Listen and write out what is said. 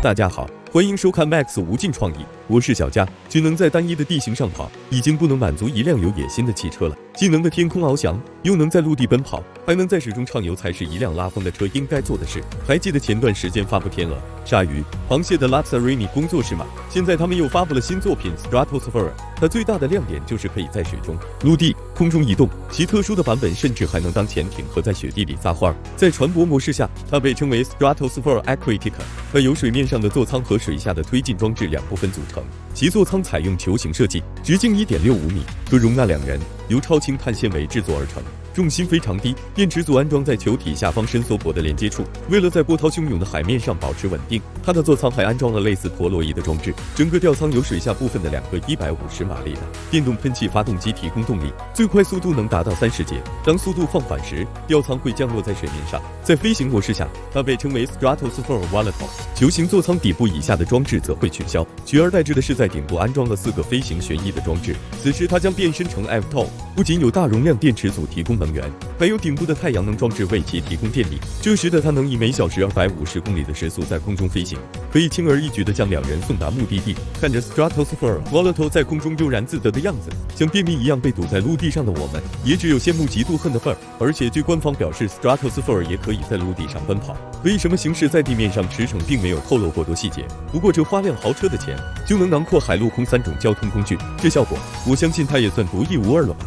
大家好，欢迎收看 Max 无尽创意，我是小佳。只能在单一的地形上跑，已经不能满足一辆有野心的汽车了。既能的天空翱翔，又能在陆地奔跑，还能在水中畅游，才是一辆拉风的车应该做的事。还记得前段时间发布天鹅、鲨鱼、螃蟹的 Lazzarini 工作室吗？现在他们又发布了新作品 Stratosphere， 它最大的亮点就是可以在水中、陆地、空中移动，其特殊的版本甚至还能当潜艇和在雪地里撒欢儿。在船舶模式下，它被称为 Stratosphere Aquatic， 它由水面上的座舱和水下的推进装置两部分组成。其座舱采用球形设计，直径 1.65 米，可容纳2人，由超轻碳纤维制作而成。重心非常低，电池组安装在球体下方伸缩脖的连接处。为了在波涛汹涌的海面上保持稳定，它的座舱还安装了类似陀螺仪的装置。整个吊舱由水下部分的2个150马力的电动喷气发动机提供动力，最快速度能达到30节。当速度放缓时，吊舱会降落在水面上。在飞行模式下，它被称为 Stratosphere Volatile。球形座舱底部以下的装置则会取消，取而代之的是在顶部安装了4个飞行旋翼的装置。此时它将变身成 eVTOL， 不仅有大容量电池组提供能源，还有顶部的太阳能装置为其提供电力。这时的它能以每小时250公里的时速在空中飞行，可以轻而易举地将2人送达目的地。看着 Stratosphere Volatile 在空中悠然自得的样子，像便秘一样被堵在陆地上的我们，也只有羡慕嫉妒恨的份儿。而且据官方表示 ，Stratosphere 也可以在陆地上奔跑。为什么行驶在地面上？驰骋并没有透露过多细节。不过这花辆豪车的钱就能囊括海陆空3种交通工具，这效果我相信它也算独一无二了吧。